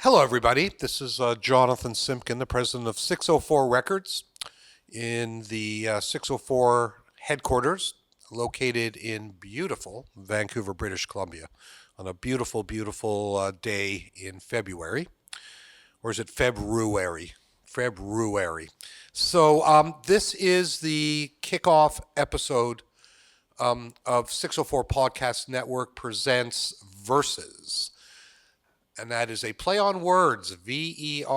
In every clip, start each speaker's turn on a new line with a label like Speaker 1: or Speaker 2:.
Speaker 1: Hello, everybody. This is Jonathan Simkin, the president of 604 Records in the 604 headquarters, located in beautiful Vancouver, British Columbia, on a beautiful, beautiful day in February. Or is it February? February. So, this is the kickoff episode of 604 Podcast Network Presents Versus. And that is a play on words, Verses,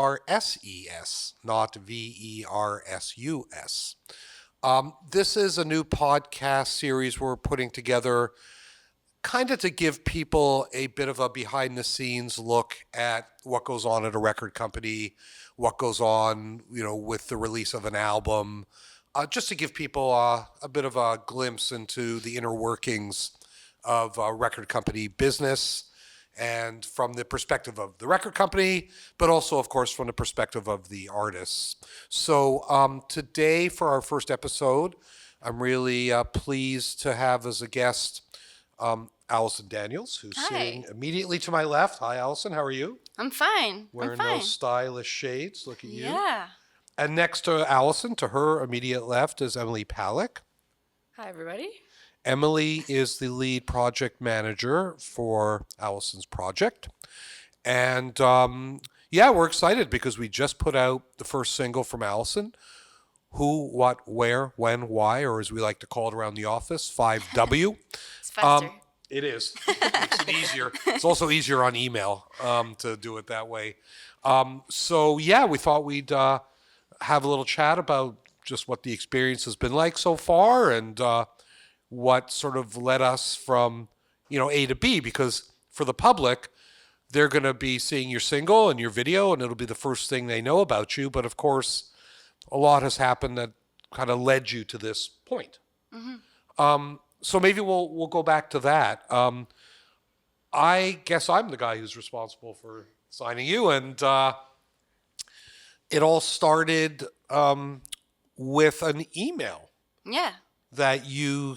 Speaker 1: not Versus. This is a new podcast series we're putting together kind of to give people a bit of a behind the scenes look at what goes on at a record company, what goes on, with the release of an album, just to give people a bit of a glimpse into the inner workings of a record company business and from the perspective of the record company, but also, of course, from the perspective of the artists. So today, for our first episode, I'm really pleased to have as a guest Allison Daniels, who's
Speaker 2: Hi.
Speaker 1: sitting immediately to my left. Hi, Allison. How are you?
Speaker 2: I'm fine.
Speaker 1: Wearing
Speaker 2: I'm fine.
Speaker 1: those stylish shades. Look at you.
Speaker 2: Yeah.
Speaker 1: And next to Allison, to her immediate left, is Emily Palick.
Speaker 3: Hi, everybody.
Speaker 1: Emily is the lead project manager for Allison's project. And yeah, we're excited because we just put out the first single from Allison. Who, what, where, when, why, or as we like to call it around the office, 5W.
Speaker 2: It's faster.
Speaker 1: It is. It makes it easier. It's also easier on email to do it that way. So yeah, we thought we'd have a little chat about just what the experience has been like so far and what sort of led us from, A to B, because for the public, they're going to be seeing your single and your video, and it'll be the first thing they know about you. But of course, a lot has happened that kind of led you to this point. So maybe we'll go back to that. I guess I'm the guy who's responsible for signing you, and it all started with an email
Speaker 2: Yeah.
Speaker 1: that you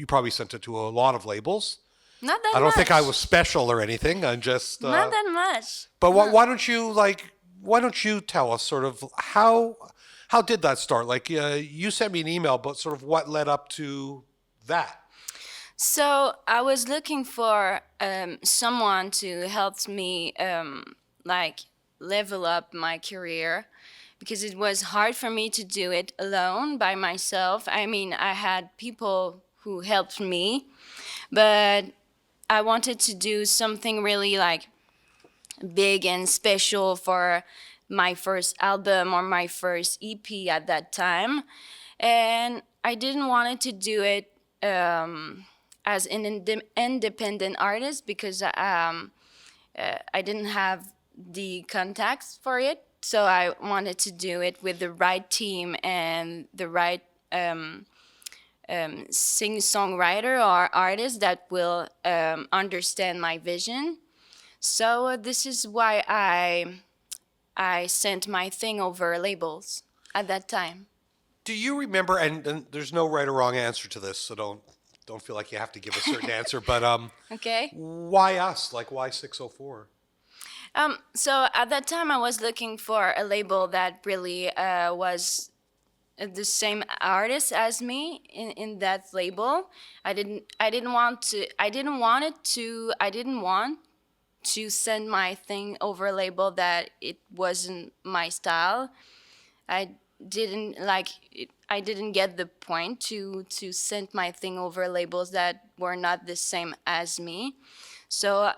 Speaker 1: probably sent it to a lot of labels.
Speaker 2: Not that
Speaker 1: I don't
Speaker 2: much.
Speaker 1: think I was special or anything. I'm just.
Speaker 2: Not that much.
Speaker 1: But why don't you tell us sort of how did that start? Like you sent me an email, but sort of what led up to that?
Speaker 2: So I was looking for someone to help me like level up my career because it was hard for me to do it alone by myself. I mean, I had people who helped me, but I wanted to do something really like big and special for my first album or my first EP at that time. And I didn't want to do it as an independent artist because I didn't have the contacts for it. So I wanted to do it with the right team and the right singer-songwriter or artist that will understand my vision. So this is why I sent my thing over labels at that time.
Speaker 1: Do you remember? And there's no right or wrong answer to this, so don't feel like you have to give a certain answer. But
Speaker 2: Okay.
Speaker 1: why us? Like why 604?
Speaker 2: So at that time, I was looking for a label that really was the same artist as me in that label. I didn't want to send my thing over a label that it wasn't my style. I didn't like it. I didn't get the point to send my thing over labels that were not the same as me. So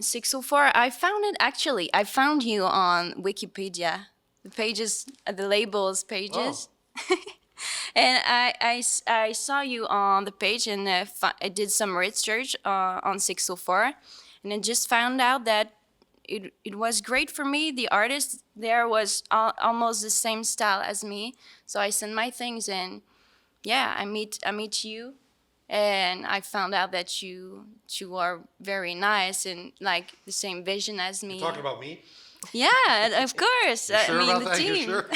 Speaker 2: 604, I found it actually. I found you on Wikipedia, the pages, the labels pages. And I saw you on the page and I did some research on 604, and I just found out that it was great for me. The artist there was almost the same style as me, so I sent my things and yeah, I meet you, and I found out that you are very nice and like the same vision as me.
Speaker 1: You're talking about me?
Speaker 2: Yeah, of course.
Speaker 1: You sure
Speaker 2: I mean
Speaker 1: about
Speaker 2: the
Speaker 1: that?
Speaker 2: team.
Speaker 1: You sure?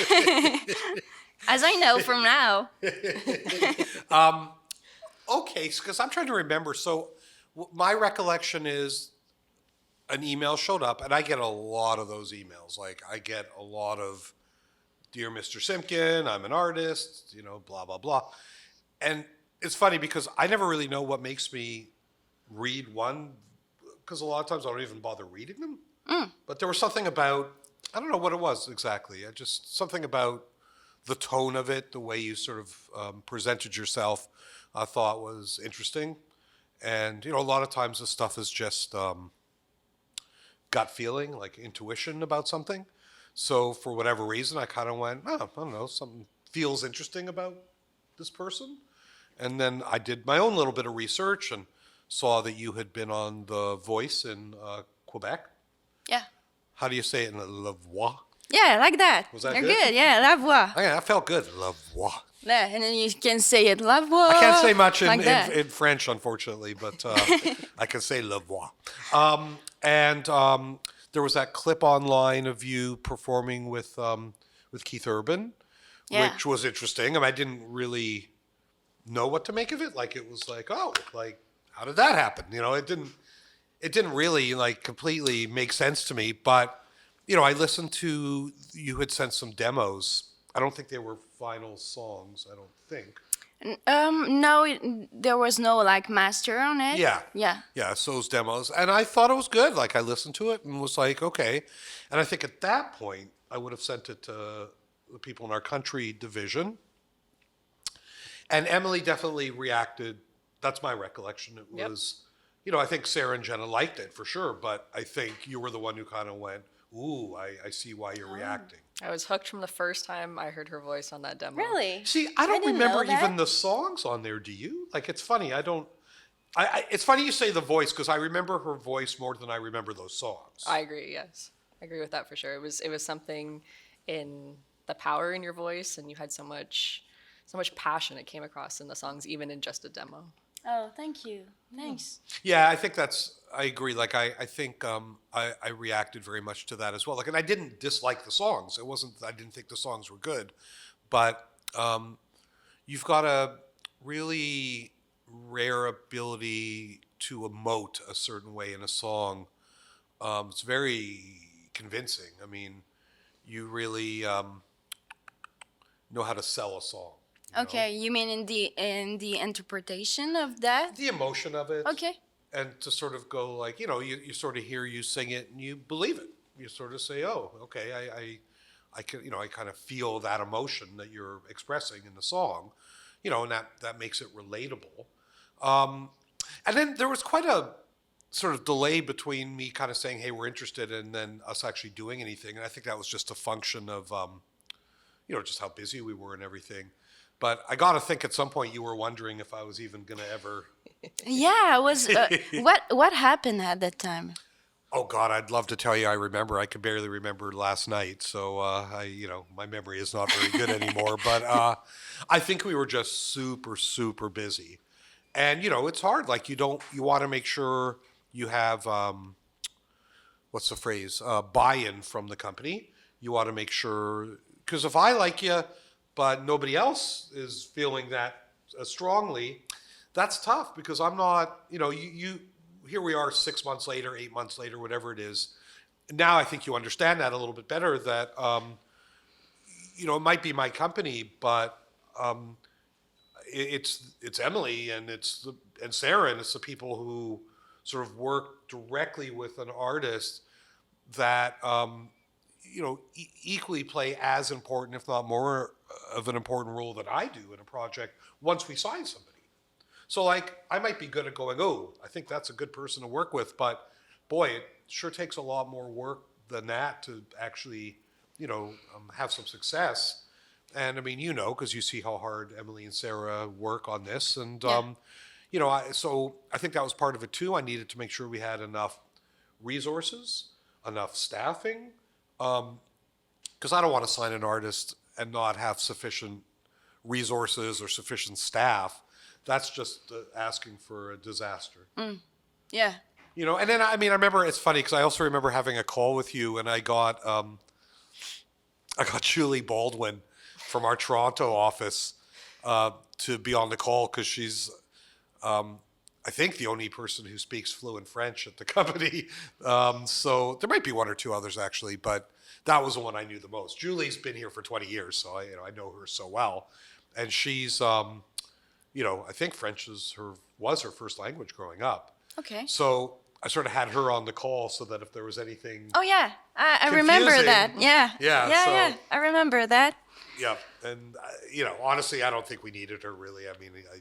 Speaker 2: As I know from now.
Speaker 1: Okay, because I'm trying to remember. So my recollection is an email showed up, and I get a lot of those emails. Like I get a lot of, "Dear Mr. Simkin, I'm an artist," blah blah blah. And it's funny because I never really know what makes me read one, because a lot of times I don't even bother reading them. But there was something about, I don't know what it was exactly. I just something about the tone of it, the way you sort of presented yourself, I thought was interesting. And a lot of times this stuff is just gut feeling, like intuition about something. So for whatever reason, I kind of went, oh, I don't know, something feels interesting about this person. And then I did my own little bit of research and saw that you had been on The Voice in Quebec.
Speaker 2: Yeah.
Speaker 1: How do you say it in La Voix?
Speaker 2: Yeah, like that.
Speaker 1: Was that
Speaker 2: You're
Speaker 1: good?
Speaker 2: good. Yeah, la voix.
Speaker 1: Oh, yeah, that felt good. La Voix.
Speaker 2: Yeah, and then you can say it la voix.
Speaker 1: I can't say much
Speaker 2: like that.
Speaker 1: in French, unfortunately, but I can say La Voix. And there was that clip online of you performing with Keith Urban,
Speaker 2: Yeah.
Speaker 1: which was interesting. I mean, I didn't really know what to make of it. Like it was like, oh, like how did that happen? It didn't really like completely make sense to me. But I listened to, you had sent some demos. I don't think they were final songs. I don't think.
Speaker 2: No, there was no like master on it.
Speaker 1: Yeah.
Speaker 2: Yeah.
Speaker 1: Yeah, so those demos. And I thought it was good. Like I listened to it and was like, okay. And I think at that point I would have sent it to the people in our country division. And Emily definitely reacted. That's my recollection. It
Speaker 3: Yep.
Speaker 1: was, I think Sarah and Jenna liked it for sure, but I think you were the one who kind of went, ooh, I see why you're reacting.
Speaker 3: I was hooked from the first time I heard her voice on that demo.
Speaker 2: Really?
Speaker 1: See, I don't
Speaker 2: didn't
Speaker 1: remember
Speaker 2: know that.
Speaker 1: even the songs on there. Do you? Like, it's funny. I don't. It's funny you say The Voice because I remember her voice more than I remember those songs.
Speaker 3: I agree. Yes, I agree with that for sure. It was something in the power in your voice, and you had so much passion it came across in the songs, even in just a demo.
Speaker 2: Oh, thank you. Thanks.
Speaker 1: Yeah, I think I agree. Like, I think I reacted very much to that as well. Like, and I didn't dislike the songs. It wasn't, I didn't think the songs were good. But you've got a really rare ability to emote a certain way in a song. It's very convincing. I mean, you really know how to sell a song. you know?
Speaker 2: Okay, you mean in the interpretation of that?
Speaker 1: The emotion of it.
Speaker 2: Okay.
Speaker 1: And to sort of go like, you sort of hear you sing it and you believe it. You sort of say, oh, okay, I can, I kind of feel that emotion that you're expressing in the song, and that makes it relatable. And then there was quite a sort of delay between me kind of saying, hey, we're interested, and then us actually doing anything. And I think that was just a function of, just how busy we were and everything. But I got to think at some point you were wondering if I was even going to ever.
Speaker 2: Yeah, I was. What happened at that time?
Speaker 1: Oh God, I'd love to tell you. I remember. I could barely remember last night, so my memory is not very good anymore. But I think we were just super, super busy, and it's hard. Like you want to make sure you have what's the phrase? Buy-in from the company. You want to make sure, because if I like you, but nobody else is feeling that as strongly, that's tough. Because I'm not. You here we are 6 months later, 8 months later, whatever it is. Now I think you understand that a little bit better, that, it might be my company, but it's Emily and and Sarah, and it's the people who sort of work directly with an artist that, equally play as important, if not more of an important role than I do in a project once we sign somebody. So, like, I might be good at going, oh, I think that's a good person to work with, but boy, it sure takes a lot more work than that to actually, have some success. And I mean, because you see how hard Emily and Sarah work on this. And, so I think that was part of it too. I needed to make sure we had enough resources, enough staffing, because I don't want to sign an artist and not have sufficient resources or sufficient staff. That's just asking for a disaster.
Speaker 2: Yeah.
Speaker 1: And then, I remember, it's funny because I also remember having a call with you, and I got Julie Baldwin from our Toronto office to be on the call because she's, I think the only person who speaks fluent French at the company. So there might be one or two others actually, but that was the one I knew the most. Julie's been here for 20 years, so I know her so well, and she's I think French was her first language growing up.
Speaker 2: Okay.
Speaker 1: So I sort of had her on the call so that if there was anything.
Speaker 2: Oh yeah, I remember
Speaker 1: Confusing.
Speaker 2: that. Yeah.
Speaker 1: Yeah,
Speaker 2: Yeah,
Speaker 1: so-
Speaker 2: yeah. I remember that.
Speaker 1: Yeah, and honestly, I don't think we needed her really. I mean, I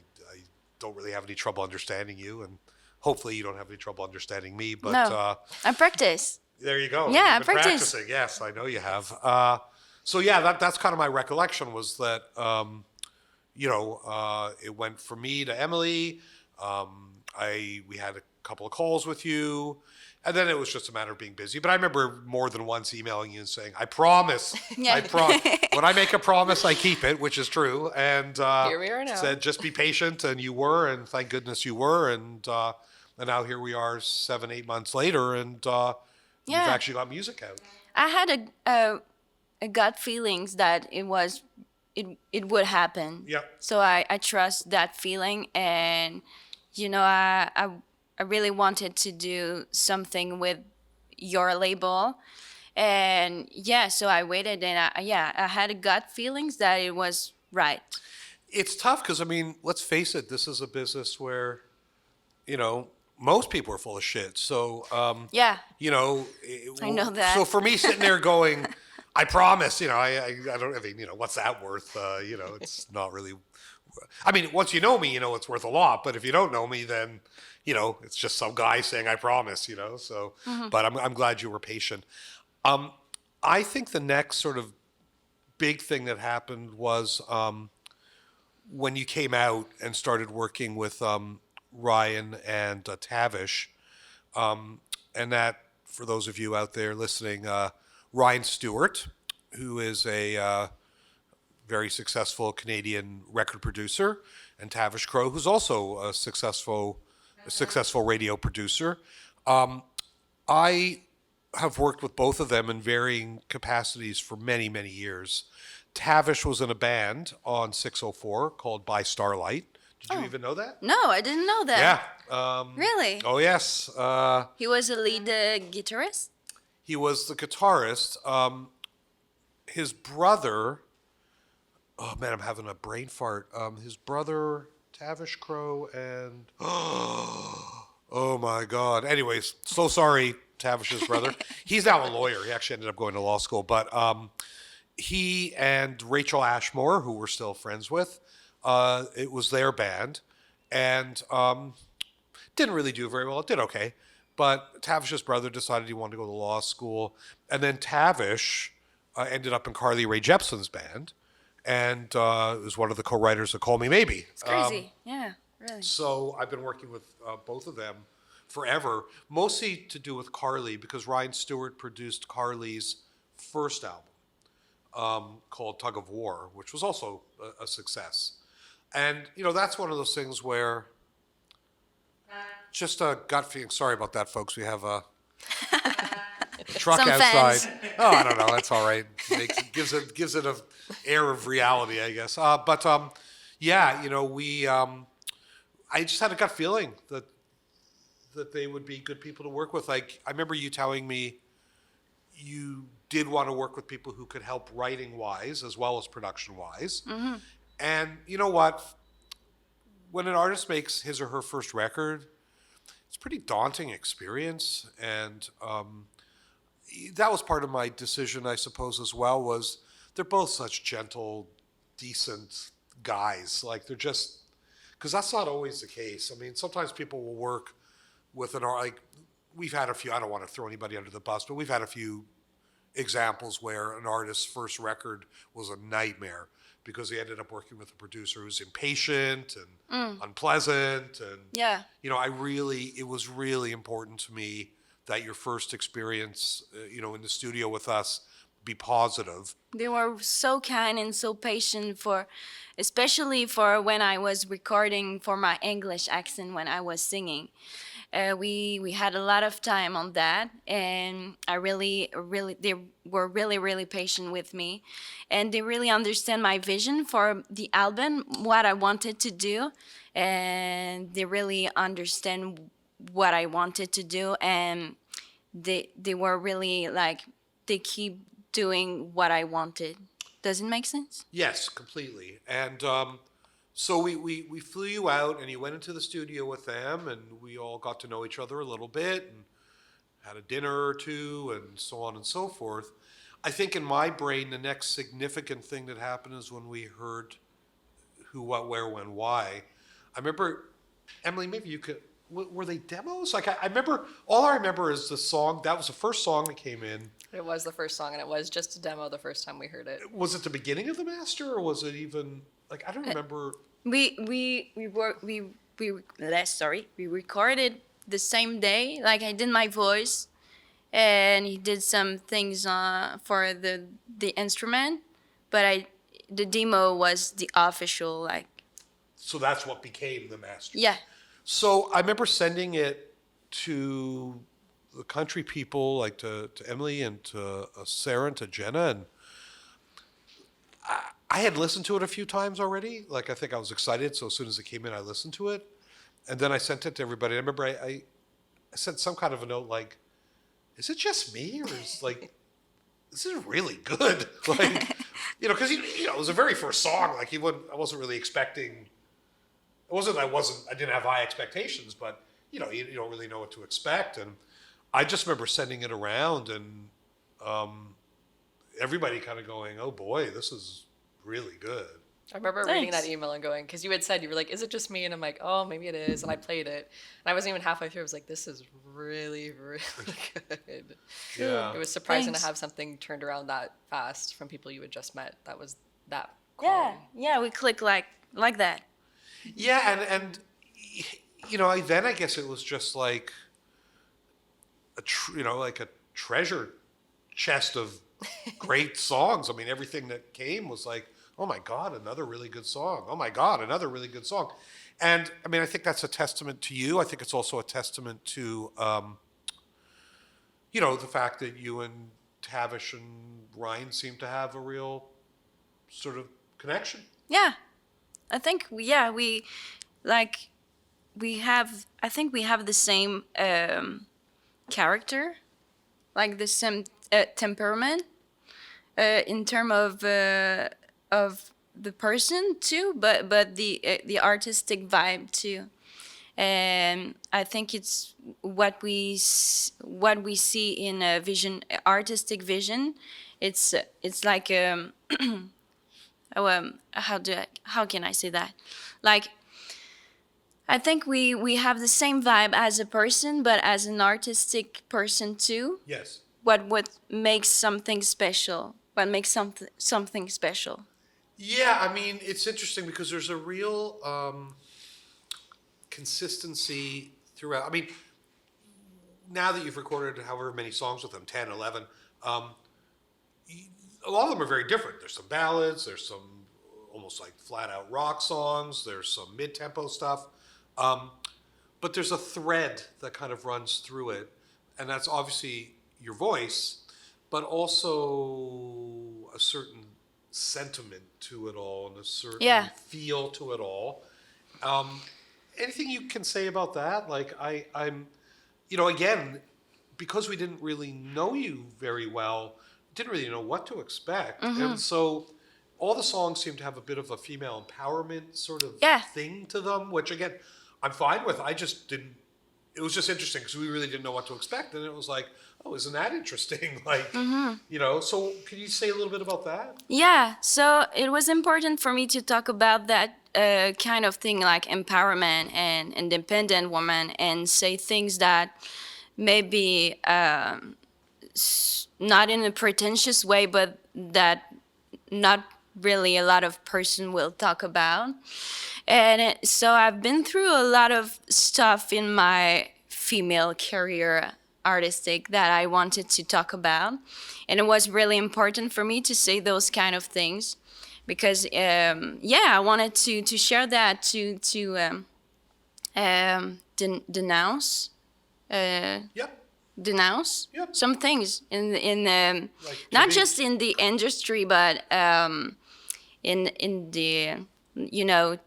Speaker 1: don't really have any trouble understanding you, and hopefully you don't have any trouble understanding me. But
Speaker 2: No, I practice.
Speaker 1: there you go.
Speaker 2: Yeah,
Speaker 1: You've been
Speaker 2: practice.
Speaker 1: practicing. Yes, I know you have. So yeah, that's kind of my recollection was that it went from me to Emily. We had a couple of calls with you. And then it was just a matter of being busy. But I remember more than once emailing you and saying, I promise.
Speaker 2: Yeah.
Speaker 1: When I make a promise, I keep it, which is true. And
Speaker 3: Here we are now.
Speaker 1: said, just be patient. And you were. And thank goodness you were. And now here we are 7-8 months later. And you've
Speaker 2: Yeah.
Speaker 1: actually got music out.
Speaker 2: I had a gut feelings that it would happen.
Speaker 1: Yeah.
Speaker 2: So I trust that feeling, and I really wanted to do something with your label, and yeah, so I waited, and I had a gut feelings that it was right.
Speaker 1: It's tough because, I mean, let's face it, this is a business where, most people are full of shit. So,
Speaker 2: Yeah.
Speaker 1: I
Speaker 2: know that.
Speaker 1: So for me sitting there going, I promise, I don't, I mean, what's that worth? It's not really, I mean, once you know me, it's worth a lot. But if you don't know me, then, it's just some guy saying, I promise, so, but I'm glad you were patient. I think the next sort of big thing that happened was, when you came out and started working with, Ryan and Tavish, and that, for those of you out there listening, Ryan Stewart, who is a very successful Canadian record producer, and Tavish Crow, who's also a successful radio producer. I have worked with both of them in varying capacities for many, many years. Tavish was in a band on 604 called By Starlight. Did you even know that?
Speaker 2: No, I didn't know that.
Speaker 1: Yeah.
Speaker 2: Really?
Speaker 1: Oh, yes.
Speaker 2: He was a lead guitarist?
Speaker 1: He was the guitarist. His brother, oh man, I'm having a brain fart. His brother, Tavish Crow, and oh my God. Anyways, so sorry, Tavish's brother. He's now a lawyer. He actually ended up going to law school. But he and Rachel Ashmore, who we're still friends with, it was their band, and didn't really do very well. It did okay. But Tavish's brother decided he wanted to go to law school. And then Tavish ended up in Carly Rae Jepsen's band, and was one of the co-writers of Call Me Maybe.
Speaker 2: It's crazy. Yeah, really.
Speaker 1: So I've been working with both of them forever, mostly to do with Carly, because Ryan Stewart produced Carly's first album called Tug of War, which was also a success. And, that's one of those things where just a gut feeling. Sorry about that, folks. We have a truck
Speaker 2: Some
Speaker 1: outside.
Speaker 2: fans.
Speaker 1: Oh, I don't know. That's all right. Gives it a air of reality, I guess. But we. I just had a gut feeling that they would be good people to work with. Like, I remember you telling me you did want to work with people who could help writing wise as well as production wise. Mm-hmm. And you know what? When an artist makes his or her first record, it's a pretty daunting experience. And that was part of my decision, I suppose, as well, was they're both such gentle, decent guys. Like, they're just, because that's not always the case. I mean, sometimes people will work with an art, like, we've had a few, I don't want to throw anybody under the bus, but we've had a few examples where an artist's first record was a nightmare because he ended up working with a producer who's impatient and unpleasant. And,
Speaker 2: Yeah.
Speaker 1: it was really important to me that your first experience, in the studio with us be positive.
Speaker 2: They were so kind and so patient especially for when I was recording for my English accent when I was singing. we had a lot of time on that, and they were really patient with me, and they really understand my vision for the album, what I wanted to do, and they really understand what I wanted to do, and they were really like, they keep doing what I wanted. Does it make sense?
Speaker 1: Yes, completely. And so we flew you out, and you went into the studio with them, and we all got to know each other a little bit, and had a dinner or two, and so on and so forth. I think in my brain, the next significant thing that happened is when we heard Who, What, Where, When, Why. I remember, Emily, maybe you could, were they demos? Like, I remember, all I remember is the song, that was the first song that came in.
Speaker 3: It was the first song, and it was just a demo the first time we heard it.
Speaker 1: Was it the beginning of the master, or was it even, like, I don't remember.
Speaker 2: We recorded the same day. Like, I did my voice, and he did some things for the instrument, but the demo was the official, like.
Speaker 1: So that's what became the master.
Speaker 2: Yeah.
Speaker 1: So I remember sending it to the country people, like to Emily and to Sarah and to Jenna, and I had listened to it a few times already. Like, I think I was excited, so as soon as it came in, I listened to it, and then I sent it to everybody. I remember I sent some kind of a note like, "Is it just me, or is like this is really good?" Like, because it was the very first song. Like, I wasn't really expecting. I didn't have high expectations, but you don't really know what to expect. And I just remember sending it around, and everybody kind of going, "Oh boy, this is really good."
Speaker 3: I remember reading that email and going, because you had said, you were like, "Is it just me?" And I'm like, "Oh, maybe it is." And I played it, and I wasn't even halfway through. I was like, "This is really good."
Speaker 1: Yeah.
Speaker 3: It was surprising
Speaker 2: Thanks.
Speaker 3: to have something turned around that fast from people you had just met. That was that.
Speaker 2: Yeah,
Speaker 3: quality.
Speaker 2: yeah, we click like that.
Speaker 1: Yeah, and then I guess it was just like like a treasure chest of great songs. I mean, everything that came was like, "Oh my God, another really good song. Oh my God, another really good song." And I mean, I think that's a testament to you. I think it's also a testament to, the fact that you and Tavish and Ryan seem to have a real sort of connection.
Speaker 2: Yeah, I think we have the same character, like the same temperament in terms of the person too, but the artistic vibe too. And I think it's what we see in a vision, artistic vision. It's like how can I say that? Like, I think we have the same vibe as a person, but as an artistic person too.
Speaker 1: Yes.
Speaker 2: What makes something special? What makes something special?
Speaker 1: Yeah, I mean, it's interesting because there's a real consistency throughout. I mean, now that you've recorded however many songs with them, 10, 11, a lot of them are very different. There's some ballads, there's some almost like flat out rock songs, there's some mid-tempo stuff. But there's a thread that kind of runs through it, and that's obviously your voice, but also a certain sentiment to it all and a certain feel to it all. Anything you can say about that? Like, I'm, again, because we didn't really know you very well, didn't really know what to expect, and so all the songs seem to have a bit of a female empowerment sort of thing to them, which again, I'm fine with. I just didn't. It was just interesting because we really didn't know what to expect, and it was like, oh, isn't that interesting? Like, So can you say a little bit about that?
Speaker 2: Yeah. So it was important for me to talk about that kind of thing, like empowerment and independent woman, and say things that maybe not in a pretentious way, but that not really a lot of person will talk about. And so I've been through a lot of stuff in my female career artistic that I wanted to talk about. And it was really important for me to say those kind of things because, I wanted to share that, to denounce
Speaker 1: Yep.
Speaker 2: denounce
Speaker 1: Yep.
Speaker 2: some things
Speaker 1: Like to
Speaker 2: not
Speaker 1: be-
Speaker 2: just in the industry, but in the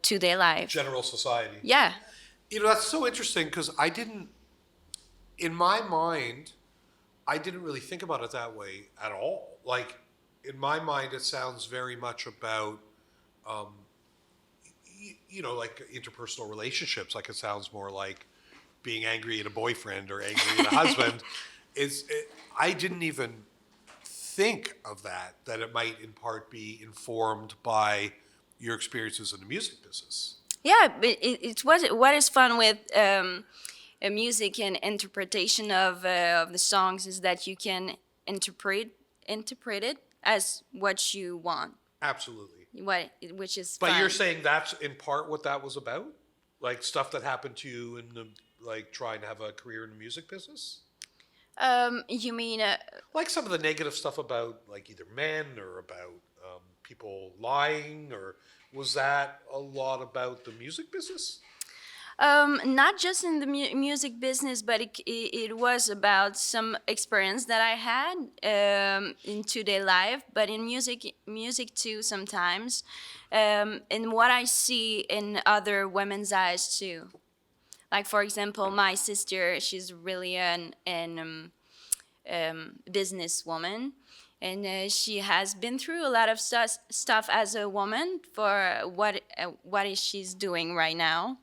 Speaker 2: today life.
Speaker 1: General society.
Speaker 2: Yeah.
Speaker 1: That's so interesting because in my mind, I didn't really think about it that way at all. Like, in my mind, it sounds very much about, like interpersonal relationships. Like, it sounds more like being angry at a boyfriend or angry at a husband. I didn't even think of that it might in part be informed by your experiences in the music business.
Speaker 2: Yeah, but it's what is fun with music and interpretation of the songs is that you can interpret it as what you want,
Speaker 1: Absolutely.
Speaker 2: which is
Speaker 1: But
Speaker 2: fun.
Speaker 1: you're saying that's in part what that was about? Like stuff that happened to you in like trying to have a career in the music business?
Speaker 2: You mean
Speaker 1: Like some of the negative stuff about like either men or about people lying, or was that a lot about the music business?
Speaker 2: not just in the music business, but it was about some experience that I had in today life, but in music too sometimes, and what I see in other women's eyes too. Like for example, my sister, she's really an businesswoman, and she has been through a lot of stuff as a woman for what is she's doing right now.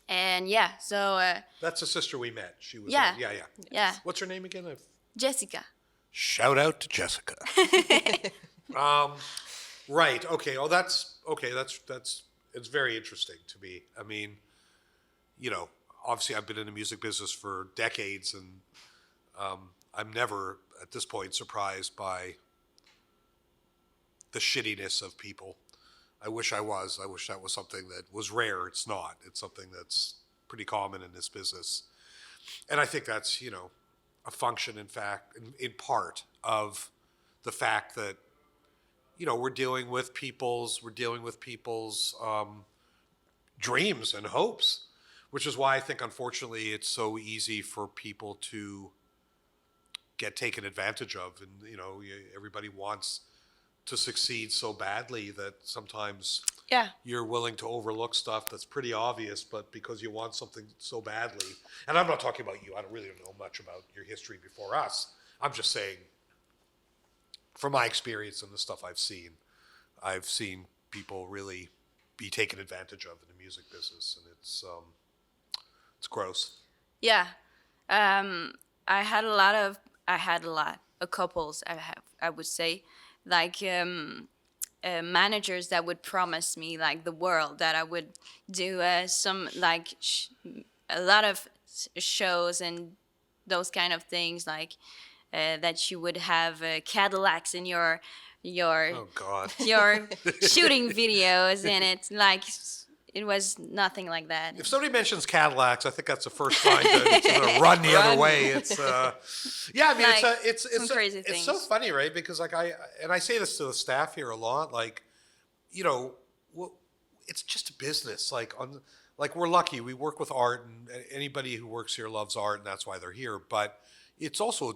Speaker 2: And yeah, so
Speaker 1: That's a sister we met. She was
Speaker 2: Yeah.
Speaker 1: yeah.
Speaker 2: yeah,
Speaker 1: What's her name again?
Speaker 2: Jessica.
Speaker 1: Shout out to Jessica. Right. Okay. Oh, that's okay. That's it's very interesting to me. I mean, obviously I've been in the music business for decades, and I'm never at this point surprised by the shittiness of people. I wish I was. I wish that was something that was rare. It's not. It's something that's pretty common in this business. And I think that's, a function, in fact, in part of the fact that, we're dealing with people's dreams and hopes, which is why I think, unfortunately, it's so easy for people to get taken advantage of. And, everybody wants to succeed so badly that sometimes
Speaker 2: Yeah.
Speaker 1: you're willing to overlook stuff that's pretty obvious, but because you want something so badly. And I'm not talking about you. I don't really know much about your history before us. I'm just saying, from my experience and the stuff I've seen people really be taken advantage of in the music business, and it's gross.
Speaker 2: Yeah. I had a lot of couples. I would say, like managers that would promise me like the world, that I would do some like a lot of shows and those kind of things, like that you would have Cadillacs in your
Speaker 1: Oh God.
Speaker 2: your shooting videos, and it's like it was nothing like that.
Speaker 1: If somebody mentions Cadillacs, I think that's the first sign to run the other way. It's yeah. I mean,
Speaker 2: Like,
Speaker 1: it's
Speaker 2: some crazy
Speaker 1: it's so
Speaker 2: things.
Speaker 1: funny, right? Because like I say this to the staff here a lot. Like, it's just a business. Like we're lucky. We work with art, and anybody who works here loves art, and that's why they're here. But it's also a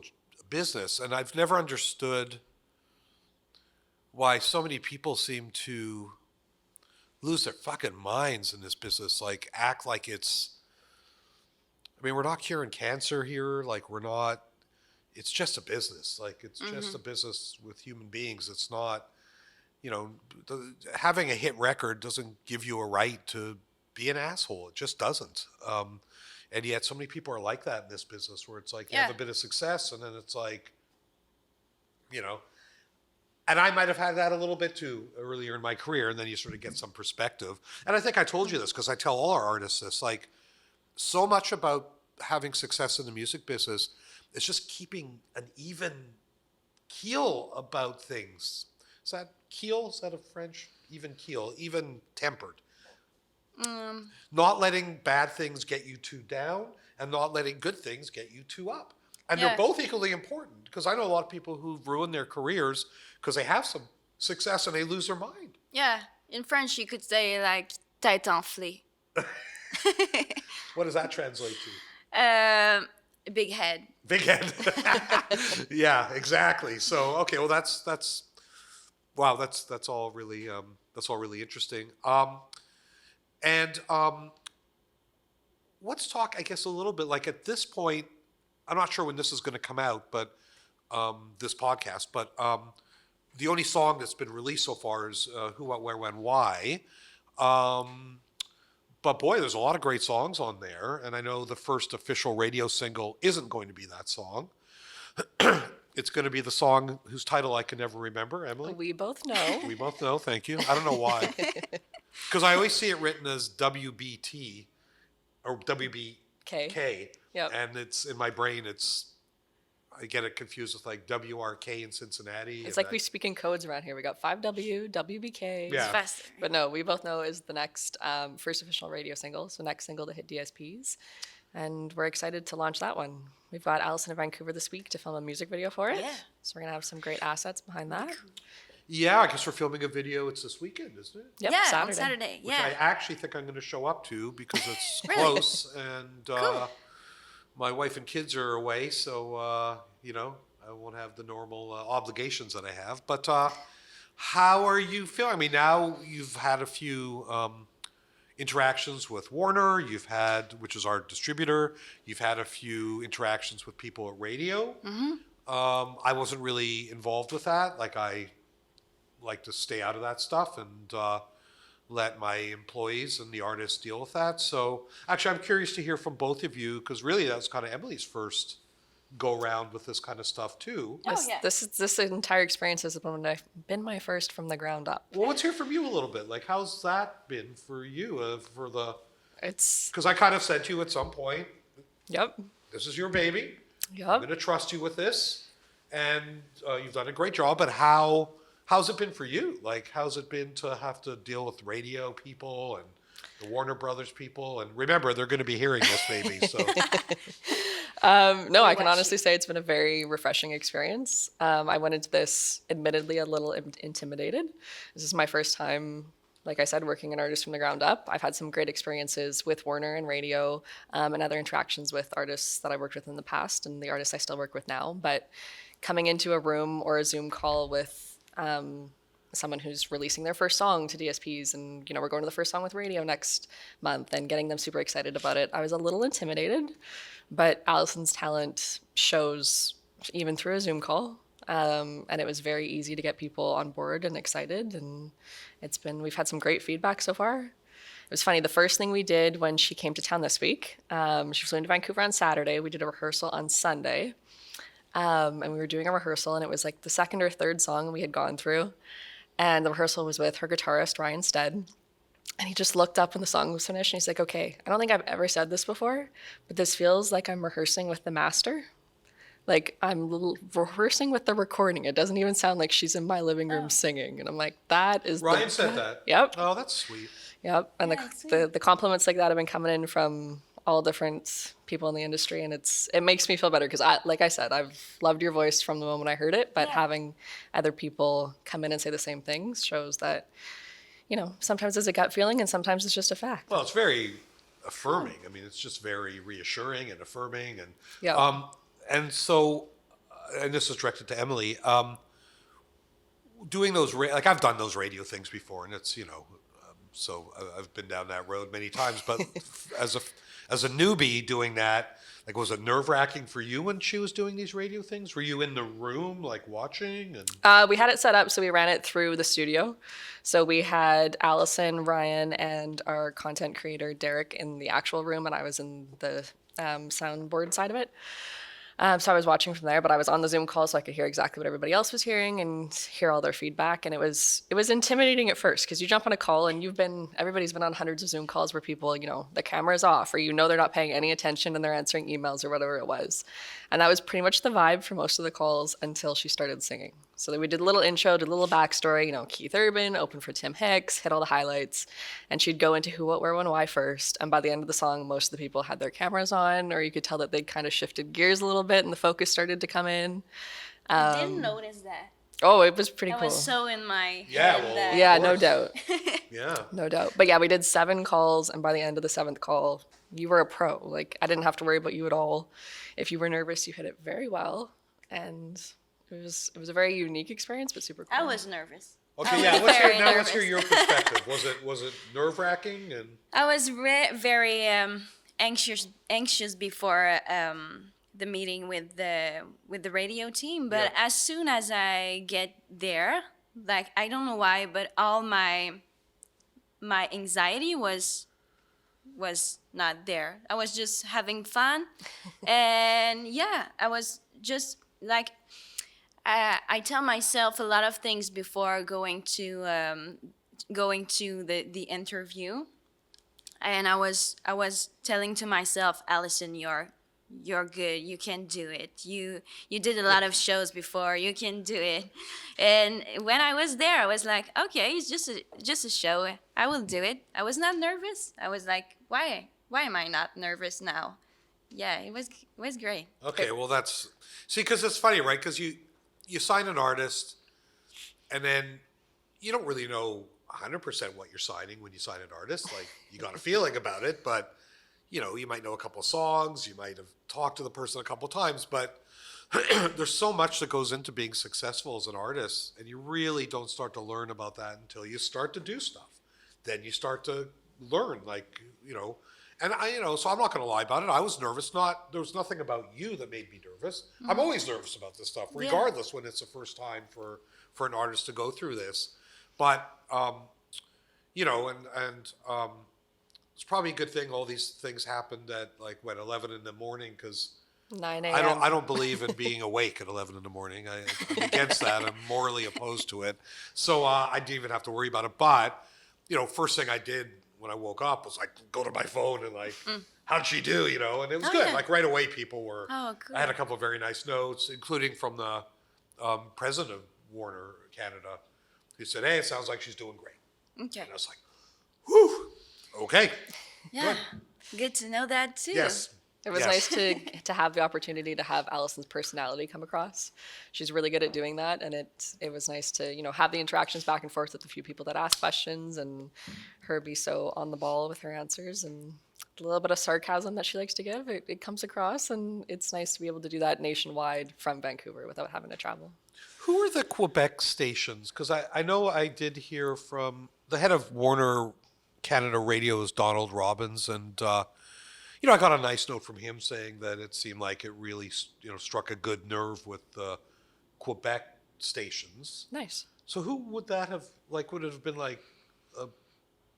Speaker 1: business, and I've never understood why so many people seem to lose their fucking minds in this business. Like, act like it's. I mean, we're not curing cancer here. Like, we're not. It's just a business. Like, it's just a business with human beings. It's not. Having a hit record doesn't give you a right to be an asshole. It just doesn't. And yet, so many people are like that in this business, where it's like you have
Speaker 2: Yeah.
Speaker 1: a bit of success, and then it's like, And I might have had that a little bit too earlier in my career, and then you sort of get some perspective. And I think I told you this because I tell all our artists this. Like, so much about having success in the music business is just keeping an even keel about things. Is that keel? Is that a French? Even keel, even tempered. Not letting bad things get you too down, and not letting good things get you too up. And
Speaker 2: Yeah.
Speaker 1: they're both equally important, because I know a lot of people who've ruined their careers because they have some success and they lose their mind.
Speaker 2: Yeah, in French you could say like tête enflée.
Speaker 1: What does that translate to?
Speaker 2: Big head.
Speaker 1: Big head. Yeah, exactly. So okay, well wow, that's all really interesting. And let's talk, I guess, a little bit like at this point. I'm not sure when this is going to come out, but this podcast, but the only song that's been released so far is Who, What, Where, When, Why. But boy, there's a lot of great songs on there, and I know the first official radio single isn't going to be that song. It's going to be the song whose title I can never remember. Emily,
Speaker 3: We both know.
Speaker 1: we both know. Thank you. I don't know why, because I always see it written as WBT or WBK,
Speaker 3: Yep.
Speaker 1: and it's in my brain. I get it confused with like WRK in Cincinnati.
Speaker 3: It's like we speak in codes around here. We got 5W, WBK.
Speaker 1: Yeah.
Speaker 2: Faster.
Speaker 3: But no, We Both Know is the next first official radio single. So next single to hit DSPs. And we're excited to launch that one. We've got Allison in Vancouver this week to film a music video for it.
Speaker 2: Yeah.
Speaker 3: So we're going to have some great assets behind that.
Speaker 1: Yeah, I guess we're filming a video. It's this weekend, isn't it?
Speaker 3: Yep,
Speaker 2: Yeah,
Speaker 3: Saturday.
Speaker 2: on Saturday.
Speaker 1: Which
Speaker 2: Yeah.
Speaker 1: I actually think I'm going to show up to because it's
Speaker 2: Really?
Speaker 1: close and my wife and kids are away, so I won't have the normal obligations that I have. But how are you feeling? I mean, now you've had a few interactions with Warner. You've had, which is our distributor. You've had a few interactions with people at radio. Mm-hmm. I wasn't really involved with that. Like I like to stay out of that stuff and let my employees and the artists deal with that. So actually, I'm curious to hear from both of you because really that was kind of Emily's first go around with this kind of stuff too.
Speaker 2: Oh, yeah.
Speaker 3: This entire experience has been my first from the ground up.
Speaker 1: Well, let's hear from you a little bit. Like, how's that been for you?
Speaker 3: It's
Speaker 1: Because I kind of said to you at some point,
Speaker 3: yep.
Speaker 1: this is your baby. I'm
Speaker 3: Yep.
Speaker 1: going to trust you with this, and you've done a great job. But how's it been for you? Like, how's it been to have to deal with radio people and the Warner Brothers people? And remember, they're going to be hearing this, maybe. So
Speaker 3: No, I can honestly say it's been a very refreshing experience. I went into this admittedly a little intimidated. This is my first time, like I said, working an artist from the ground up. I've had some great experiences with Warner and radio and other interactions with artists that I worked with in the past and the artists I still work with now. But coming into a room or a Zoom call with someone who's releasing their first song to DSPs and, we're going to the first song with radio next month and getting them super excited about it, I was a little intimidated. But Allison's talent shows even through a Zoom call. And it was very easy to get people on board and excited. And we've had some great feedback so far. It was funny, the first thing we did when she came to town this week, she flew into Vancouver on Saturday. We did a rehearsal on Sunday. And we were doing a rehearsal and it was like the second or third song we had gone through. And the rehearsal was with her guitarist, Ryan Stead. And he just looked up when the song was finished and he's like, okay, I don't think I've ever said this before, but this feels like I'm rehearsing with the master. Like I'm rehearsing with the recording. It doesn't even sound like she's in my living room singing. And I'm like, that is
Speaker 1: Ryan said that.
Speaker 3: Yep.
Speaker 1: Oh, that's sweet.
Speaker 3: Yep. And
Speaker 2: Yeah,
Speaker 3: the compliments like that have been coming in from all different people in the industry. And it makes me feel better because like I said, I've loved your voice from the moment I heard it, but having other people come in and say the same things shows that, sometimes it's a gut feeling and sometimes it's just a fact.
Speaker 1: Well, it's very affirming. I mean, it's just very reassuring and affirming. And
Speaker 3: Yeah.
Speaker 1: and so, and this is directed to Emily. Doing those like I've done those radio things before, and it's so I've been down that road many times. But as a newbie doing that, like, was it nerve-wracking for you when she was doing these radio things? Were you in the room, like, watching? And
Speaker 3: We had it set up, so we ran it through the studio. So we had Allison, Ryan, and our content creator, Derek, in the actual room, and I was in the soundboard side of it. So I was watching from there, but I was on the Zoom call so I could hear exactly what everybody else was hearing and hear all their feedback. And it was intimidating at first because you jump on a call and everybody's been on hundreds of Zoom calls where people, the camera's off or they're not paying any attention and they're answering emails or whatever it was. And that was pretty much the vibe for most of the calls until she started singing. So then we did a little intro, did a little backstory, Keith Urban, opened for Tim Hicks, hit all the highlights, and she'd go into who, what, where, when, why first. And by the end of the song, most of the people had their cameras on, or you could tell that they kind of shifted gears a little bit and the focus started to come in.
Speaker 2: I didn't notice that.
Speaker 3: Oh, it was pretty
Speaker 2: I
Speaker 3: cool.
Speaker 2: was so in my
Speaker 1: Yeah,
Speaker 2: head
Speaker 1: well,
Speaker 2: that
Speaker 3: Yeah,
Speaker 1: Of
Speaker 3: no
Speaker 1: course.
Speaker 3: doubt.
Speaker 1: yeah,
Speaker 3: No doubt. But yeah, we did 7 calls, and by the end of the 7th call, you were a pro. Like, I didn't have to worry about you at all. If you were nervous, you hit it very well. And it was a very unique experience, but super cool.
Speaker 2: I was nervous.
Speaker 1: Okay,
Speaker 2: I
Speaker 1: yeah.
Speaker 2: was
Speaker 1: Let's
Speaker 2: very
Speaker 1: hear, now let's
Speaker 2: nervous.
Speaker 1: hear your perspective. Was it nerve wracking and?
Speaker 2: I was very anxious before the meeting with the radio team, but
Speaker 1: Yeah.
Speaker 2: as soon as I get there, like I don't know why, but all my anxiety was not there. I was just having fun, and yeah, I was just like I tell myself a lot of things before going to the interview, and I was telling to myself, Allison, you're good. You can do it. You did a lot of shows before. You can do it. And when I was there, I was like, okay, it's just a show. I will do it. I was not nervous. I was like, why am I not nervous now? Yeah, it was great.
Speaker 1: Okay, well that's because it's funny, right? Because you sign an artist, and then you don't really know 100% what you're signing when you sign an artist. Like you got a feeling about it, but you might know a couple of songs, you might have talked to the person a couple of times, but there's so much that goes into being successful as an artist, and you really don't start to learn about that until you start to do stuff. Then you start to learn, and so I'm not going to lie about it. I was nervous. There was nothing about you that made me nervous. I'm always nervous about this stuff, regardless when it's the first time for an artist to go through this. But it's probably a good thing all these things happened at 11 in the morning, because
Speaker 3: 9 a.m.
Speaker 1: I don't believe in being awake at 11 in the morning. I'm against that. I'm morally opposed to it. So I didn't even have to worry about it. But first thing I did when I woke up was go to my phone and how'd she do? And it was good.
Speaker 2: Yeah.
Speaker 1: Like right away, people were.
Speaker 2: Oh, good.
Speaker 1: I had a couple of very nice notes, including from the president of Warner Canada, who said, "Hey, it sounds like she's doing great."
Speaker 2: Okay.
Speaker 1: And I was like, "Whew, okay,
Speaker 2: Yeah. Good to know that too.
Speaker 1: yes."
Speaker 3: It was
Speaker 1: Yes.
Speaker 3: nice to have the opportunity to have Allison's personality come across. She's really good at doing that, and it was nice to have the interactions back and forth with the few people that ask questions, and her be so on the ball with her answers, and a little bit of sarcasm that she likes to give. It comes across, and it's nice to be able to do that nationwide from Vancouver without having to travel.
Speaker 1: Who are the Quebec stations? Because I know I did hear from the head of Warner Canada Radio is Donald Robbins, and I got a nice note from him saying that it seemed like it really struck a good nerve with the Quebec stations.
Speaker 3: Nice.
Speaker 1: So who would that have would it have been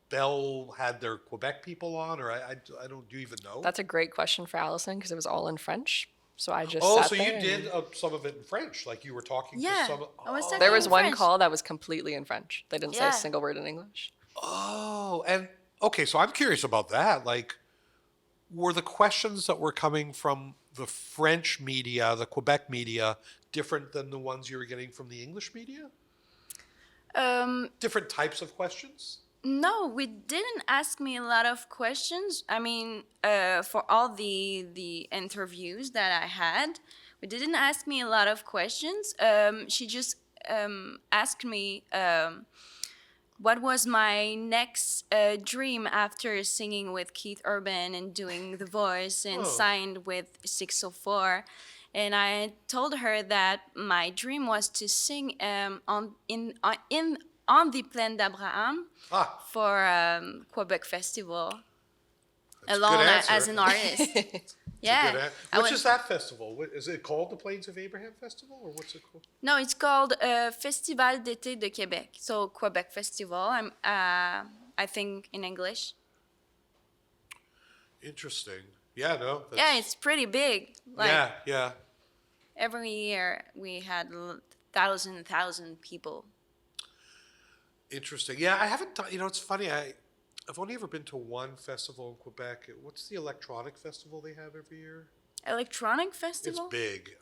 Speaker 1: Bell had their Quebec people on, or I don't, do you even know?
Speaker 3: That's a great question for Allison because it was all in French. So I just
Speaker 1: Oh,
Speaker 3: sat
Speaker 1: so
Speaker 3: there
Speaker 1: you
Speaker 3: and-
Speaker 1: did some of it in French, like you were talking
Speaker 2: Yeah,
Speaker 1: to some.
Speaker 2: I was talking
Speaker 3: There was
Speaker 2: in
Speaker 3: one
Speaker 2: French.
Speaker 3: call that was completely in French. They didn't say
Speaker 2: Yeah.
Speaker 3: a single word in English.
Speaker 1: Oh, and okay, so I'm curious about that. Were the questions that were coming from the French media, the Quebec media, different than the ones you were getting from the English media? Different types of questions?
Speaker 2: No, we didn't ask me a lot of questions. I mean, for all the interviews that I had, we didn't ask me a lot of questions. She just asked me what was my next dream after singing with Keith Urban and doing The Voice and signed with 604. And I told her that my dream was to sing on the Plaine d'Abraham for Quebec Festival
Speaker 1: That's a
Speaker 2: alone
Speaker 1: good answer.
Speaker 2: as an artist. Yeah.
Speaker 1: Good
Speaker 2: I
Speaker 1: Which
Speaker 2: was-
Speaker 1: is that festival? Is it called the Plains of Abraham Festival, or what's it called?
Speaker 2: No, it's called Festival d'été de Québec. So Quebec Festival. I think in English.
Speaker 1: Interesting. Yeah, no.
Speaker 2: Yeah, it's pretty big. Like
Speaker 1: yeah.
Speaker 2: every year we had thousand people.
Speaker 1: Interesting. Yeah, I haven't done, it's funny. I've only ever been to one festival in Quebec. What's the electronic festival they have every year?
Speaker 2: Electronic festival
Speaker 1: It's big.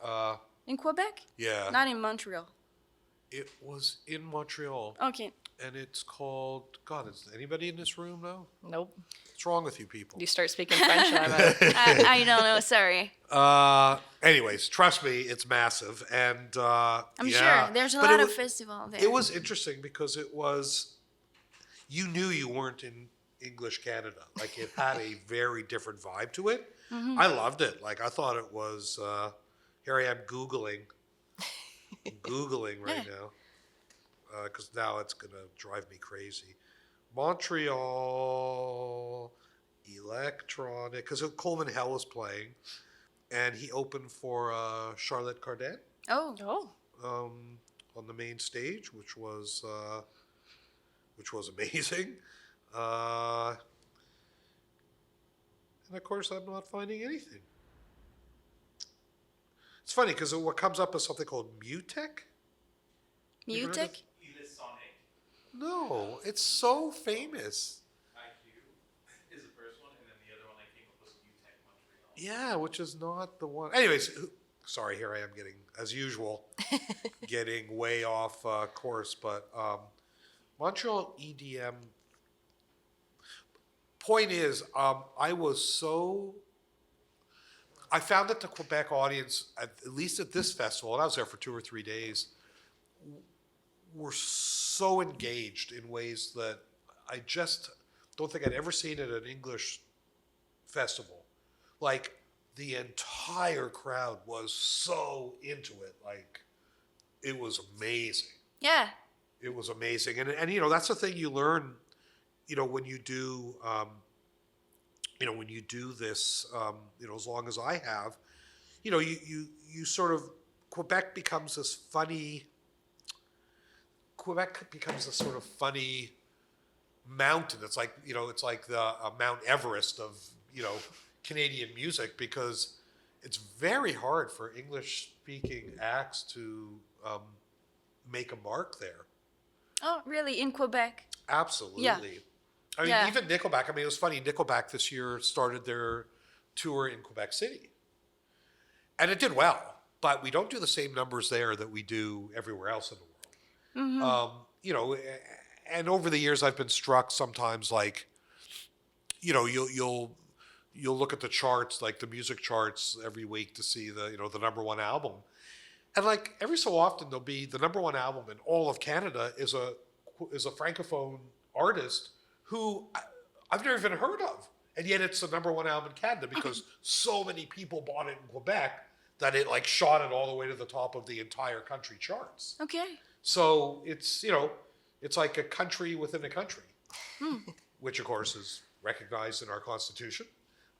Speaker 2: in Quebec?
Speaker 1: Yeah.
Speaker 2: Not in Montreal.
Speaker 1: It was in Montreal,
Speaker 2: Okay.
Speaker 1: and it's called. God, is anybody in this room know?
Speaker 3: Nope.
Speaker 1: What's wrong with you people?
Speaker 3: You start speaking French and I'm out.
Speaker 2: I don't know. Sorry.
Speaker 1: Anyways, trust me, it's massive, and
Speaker 2: I'm
Speaker 1: yeah.
Speaker 2: sure there's a
Speaker 1: But
Speaker 2: lot
Speaker 1: it
Speaker 2: of
Speaker 1: was,
Speaker 2: festival there.
Speaker 1: It was interesting because it was. You knew you weren't in English Canada. Like it had a very different vibe to it. I loved it. Like I thought it was. Here I am googling right
Speaker 2: Yeah.
Speaker 1: now because now it's gonna drive me crazy. Montreal electronic because Coleman Hell was playing, and he opened for Charlotte Cardin
Speaker 2: Oh,
Speaker 3: Oh,
Speaker 1: on the main stage, which was amazing. Uh, and of course, I'm not finding anything. It's funny because what comes up is something called Mutech. You heard of-
Speaker 2: Mutek?
Speaker 4: Elisonic
Speaker 1: No, it's so famous.
Speaker 4: IQ is the first one, and then the other one I came up was UTech Montreal.
Speaker 1: Yeah, which is not the one. Anyways, sorry, here I am getting, as usual, getting way off course. But Montreal EDM. Point is, I found that the Quebec audience, at least at this festival, and I was there for 2 or 3 days, were so engaged in ways that I just don't think I'd ever seen at an English festival. Like the entire crowd was so into it. Like it was amazing.
Speaker 2: Yeah.
Speaker 1: It was amazing. And you know, that's the thing you learn, you know, when you do this, as long as I have, you know, you sort of Quebec becomes this sort of funny mountain. It's like, you know, it's like the Mount Everest of, you know, Canadian music because it's very hard for English speaking acts to make a mark there.
Speaker 2: Oh, really? In Quebec?
Speaker 1: Absolutely.
Speaker 2: Yeah.
Speaker 1: I mean,
Speaker 2: Yeah.
Speaker 1: even Nickelback. I mean, it was funny. Nickelback this year started their tour in Quebec City, and it did well. But we don't do the same numbers there that we do everywhere else in the world. You know, and over the years, I've been struck sometimes. Like, you know, you'll look at the charts, like the music charts, every week to see the number one album, and like every so often there'll be the number one album in all of Canada is a francophone artist who I've never even heard of. And yet it's the number one album in Canada because so many people bought it in Quebec that it like shot it all the way to the top of the entire country charts.
Speaker 2: Okay.
Speaker 1: So it's, you know, it's like a country within a country, which of course is recognized in our constitution.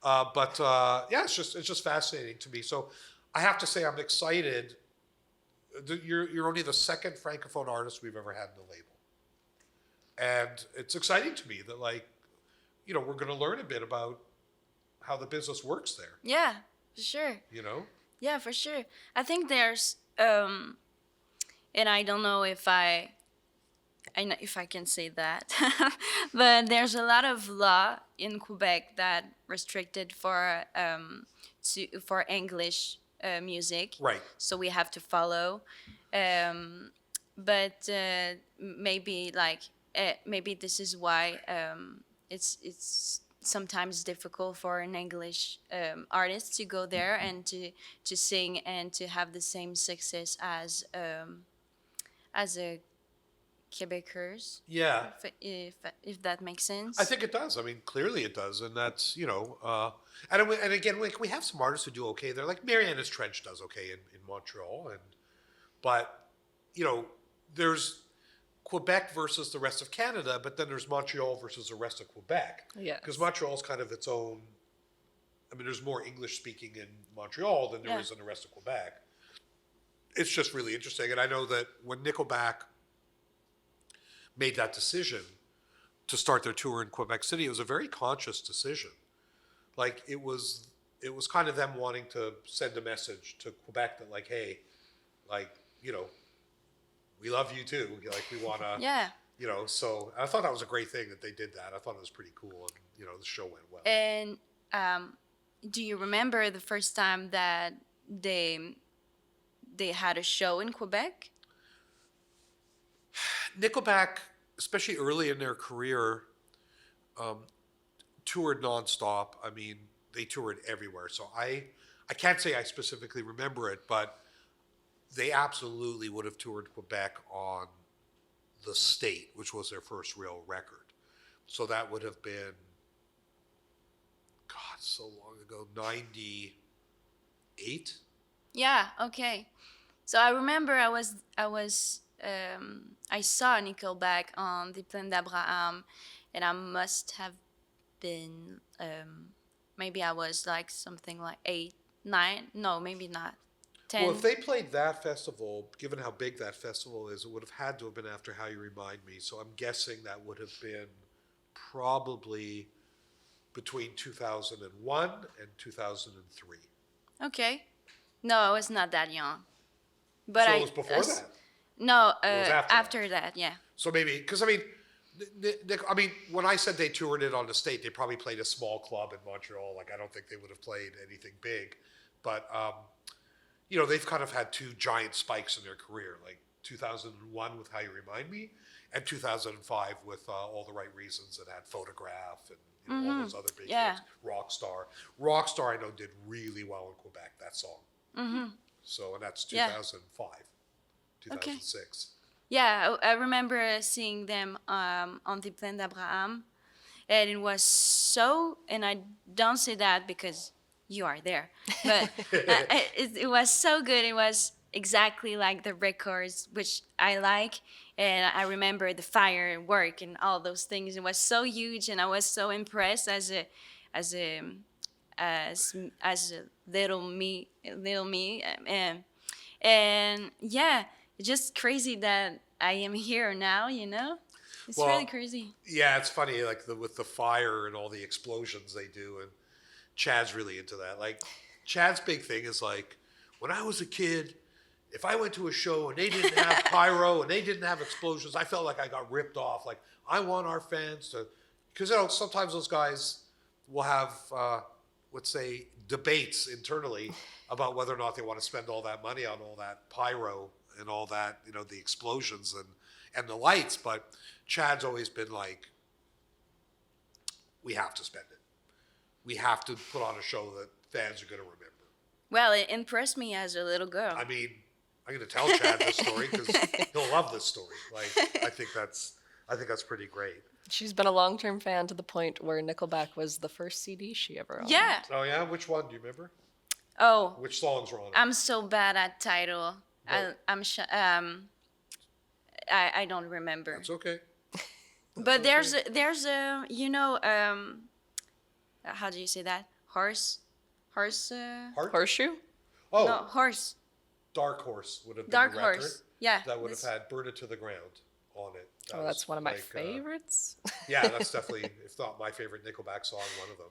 Speaker 1: But yeah, it's just fascinating to me. So I have to say I'm excited. You're only the second francophone artist we've ever had in the label. And it's exciting to me that, like, you know, we're going to learn a bit about how the business works there,
Speaker 2: Yeah, for sure.
Speaker 1: you know?
Speaker 2: Yeah, for sure. I think there's, and I don't know if I know if I can say that, but there's a lot of law in Quebec that restricted for English music.
Speaker 1: Right.
Speaker 2: So we have to follow. But maybe maybe this is why it's sometimes difficult for an English artist to go there and to sing and to have the same success as a Quebecers.
Speaker 1: Yeah.
Speaker 2: If that makes sense.
Speaker 1: I think it does. I mean, clearly it does. And that's, you know, and again, we have some artists who do okay there. Like Mariana's Trench does okay in Montreal. But, you know, there's Quebec versus the rest of Canada, but then there's Montreal versus the rest of Quebec.
Speaker 3: Yes.
Speaker 1: Because Montreal's kind of its own. I mean, there's more English speaking in Montreal than there is in the rest of Quebec. It's just really interesting. And I know that when Nickelback made that decision to start their tour in Quebec City, it was a very conscious decision. Like it was kind of them wanting to send a message to Quebec that, like, hey, like, you know, we love you too. Like we want to,
Speaker 2: Yeah.
Speaker 1: you know. So I thought that was a great thing that they did that. I thought it was pretty cool, and you know, the show went well.
Speaker 2: And do you remember the first time that they had a show in Quebec?
Speaker 1: Nickelback, especially early in their career, toured nonstop. I mean, they toured everywhere. So I can't say I specifically remember it, but they absolutely would have toured Quebec on The State, which was their first real record. So that would have been, God, so long ago, 98?
Speaker 2: Yeah, okay. So I remember I saw Nickelback on the Plaine d'Abraham, and I must have been maybe I was like something like 8, 9. No, maybe not 10.
Speaker 1: Well, if they played that festival, given how big that festival is, it would have had to have been after How You Remind Me. So I'm guessing that would have been probably between 2001 and 2003.
Speaker 2: Okay. No, I was not that young. But
Speaker 1: So
Speaker 2: I
Speaker 1: it was before that.
Speaker 2: No,
Speaker 1: was after
Speaker 2: that, yeah.
Speaker 1: So maybe, because when I said they toured it on the state, they probably played a small club in Montreal. Like, I don't think they would have played anything big. But, they've kind of had two giant spikes in their career, like 2001 with How You Remind Me, and 2005 with All the Right Reasons that had Photograph and all those other big
Speaker 2: Yeah.
Speaker 1: hits. Rockstar. Rockstar, I know, did really well in Quebec, that song. So, and that's
Speaker 2: Yeah.
Speaker 1: 2005, 2006.
Speaker 2: Yeah, I remember seeing them on the Plaine d'Abraham, and it was so. And I don't say that because you are there, but it was so good. It was exactly like the records, which I like, and I remember the firework and all those things. It was so huge, and I was so impressed as a as a as a little me, and yeah, it's just crazy that I am here now. It's
Speaker 1: Well,
Speaker 2: really crazy.
Speaker 1: Yeah, it's funny, like with the fire and all the explosions they do, and Chad's really into that. Like, Chad's big thing is like, when I was a kid, if I went to a show and they didn't have pyro and they didn't have explosions, I felt like I got ripped off. Like, I want our fans to, because sometimes those guys will have, let's say, debates internally about whether or not they want to spend all that money on all that pyro and all that, the explosions and the lights. But Chad's always been like, we have to spend it. We have to put on a show that fans are going to remember.
Speaker 2: Well, it impressed me as a little girl.
Speaker 1: I mean, I'm going to tell Chad this story because he'll love this story. Like, I think that's pretty great.
Speaker 3: She's been a long-term fan to the point where Nickelback was the first CD she ever owned.
Speaker 2: Yeah.
Speaker 1: Oh yeah, which one do you remember?
Speaker 2: Oh,
Speaker 1: Which songs were on it?
Speaker 2: I'm so bad at title.
Speaker 1: Right.
Speaker 2: I don't remember.
Speaker 1: It's okay.
Speaker 2: But there's a how do you say that? Horse.
Speaker 1: Heart?
Speaker 3: Horseshoe?
Speaker 1: Oh,
Speaker 2: No, horse.
Speaker 1: Dark Horse would have been
Speaker 2: Dark
Speaker 1: the record.
Speaker 2: Horse. Yeah.
Speaker 1: That would have
Speaker 2: this-
Speaker 1: had Burn It to the Ground on it.
Speaker 3: Oh, that's one of my
Speaker 1: like,
Speaker 3: favorites.
Speaker 1: Yeah, that's definitely, if not my favorite Nickelback song, one of them.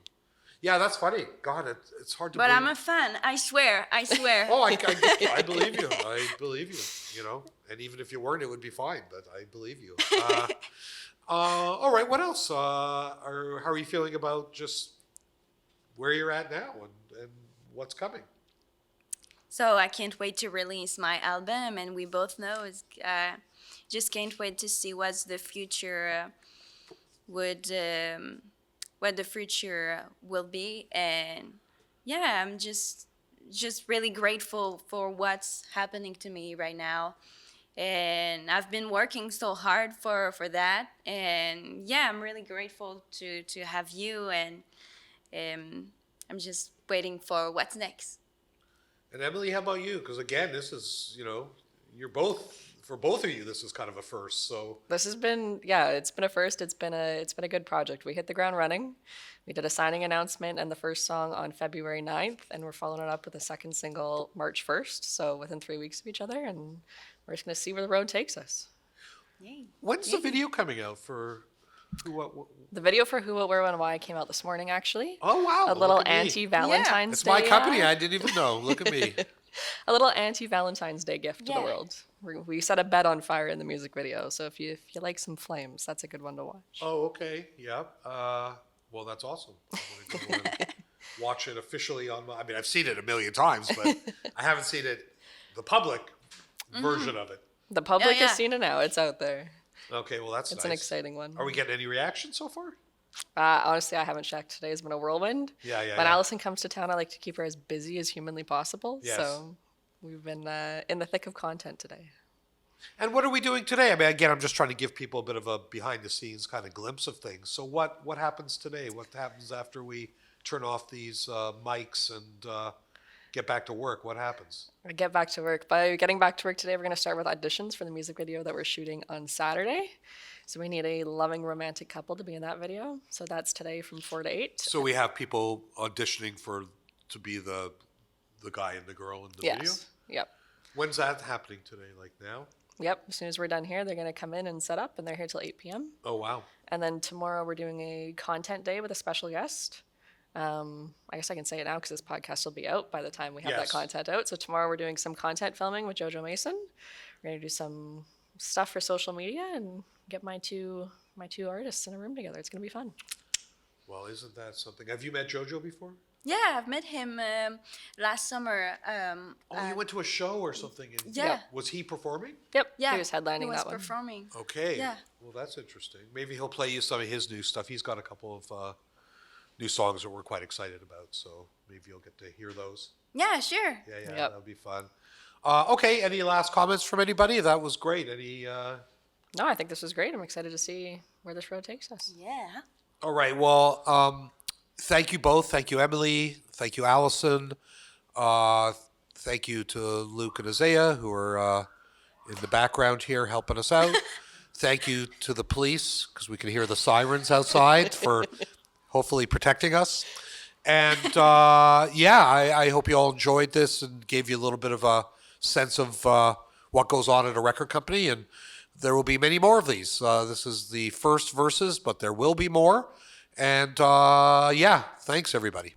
Speaker 1: Yeah, that's funny. God, it's hard to
Speaker 2: But
Speaker 1: believe.
Speaker 2: I'm a fan. I swear.
Speaker 1: Oh, I believe you. I believe you, And even if you weren't, it would be fine, but I believe you. All right, what else? How are you feeling about just where you're at now and what's coming?
Speaker 2: So I can't wait to release my album, and we both know just can't wait to see what the future will be. And yeah, I'm just really grateful for what's happening to me right now. And I've been working so hard for that. And yeah, I'm really grateful to have you, and I'm just waiting for what's next.
Speaker 1: And Emily, how about you? Because again, this is, for both of you, this is kind of a first. So
Speaker 3: This has been, it's been a first. It's been a good project. We hit the ground running. We did a signing announcement and the first song on February 9th, and we're following it up with a second single March 1st. So within 3 weeks of each other, and we're just gonna see where the road takes us.
Speaker 2: Yay.
Speaker 1: when's the video coming out for who, what?
Speaker 3: The video for Who, What, Where, When, Why came out this morning, actually.
Speaker 1: Oh, wow.
Speaker 3: A little
Speaker 1: look at me.
Speaker 3: anti-Valentine's
Speaker 1: It's
Speaker 3: Day.
Speaker 1: my company. I didn't even know. Look at me.
Speaker 3: A little anti-Valentine's Day gift to the
Speaker 2: Yeah.
Speaker 3: world. We set a bed on fire in the music video, so if you like some flames, that's a good one to watch.
Speaker 1: Oh, okay. Yeah. Well, that's awesome. I'm going to go and watch it officially I've seen it a million times, but I haven't seen the public version of it.
Speaker 3: The public
Speaker 2: Yeah, yeah.
Speaker 3: has seen it now. It's out there.
Speaker 1: Okay, well, that's
Speaker 3: It's
Speaker 1: nice.
Speaker 3: an exciting one.
Speaker 1: Are we getting any reaction so far?
Speaker 3: Honestly, I haven't checked. Today's been a whirlwind.
Speaker 1: Yeah.
Speaker 3: When Allison comes to town, I like to keep her as busy as humanly possible.
Speaker 1: Yes.
Speaker 3: So we've been in the thick of content today.
Speaker 1: And what are we doing today? I mean, again, I'm just trying to give people a bit of a behind-the-scenes kind of glimpse of things. So what happens today? What happens after we turn off these mics and get back to work? What happens?
Speaker 3: I get back to work. By getting back to work today, we're going to start with auditions for the music video that we're shooting on Saturday. So we need a loving romantic couple to be in that video. So that's today from 4 to 8.
Speaker 1: So we have people auditioning to be the guy and the girl in the video?
Speaker 3: Yes. Yep.
Speaker 1: When's that happening today? Like now?
Speaker 3: Yep. As soon as we're done here, they're going to come in and set up, and they're here till 8 p.m.
Speaker 1: Oh, wow.
Speaker 3: And then tomorrow we're doing a content day with a special guest. I guess I can say it now because this podcast will be out by the time we have that
Speaker 1: Yes.
Speaker 3: content out. So tomorrow we're doing some content filming with Jojo Mason. We're going to do some stuff for social media and get my two artists in a room together. It's going to be fun.
Speaker 1: Well, isn't that something? Have you met JoJo before?
Speaker 2: Yeah, I've met him last summer.
Speaker 1: Oh, you went to a show or something?
Speaker 2: Yeah.
Speaker 3: Yep.
Speaker 1: Was he performing?
Speaker 3: Yep.
Speaker 2: Yeah,
Speaker 3: He was headlining
Speaker 2: he was
Speaker 3: that one.
Speaker 2: performing.
Speaker 1: Okay.
Speaker 2: Yeah.
Speaker 1: Well, that's interesting. Maybe he'll play you some of his new stuff. He's got a couple of new songs that we're quite excited about, so maybe you'll get to hear those.
Speaker 2: Yeah, sure.
Speaker 1: Yeah,
Speaker 3: Yep.
Speaker 1: that'll be fun. Okay, any last comments from anybody? That was great. Any?
Speaker 3: No, I think this was great. I'm excited to see where this road takes us.
Speaker 2: Yeah.
Speaker 1: All right. Well, thank you both. Thank you, Emily. Thank you, Allison. Thank you to Luke and Isaiah, who are in the background here helping us out. Thank you to the police, because we can hear the sirens outside for hopefully protecting us. And I hope you all enjoyed this and gave you a little bit of a sense of what goes on at a record company. And there will be many more of these. This is the first verses, but there will be more. And thanks, everybody.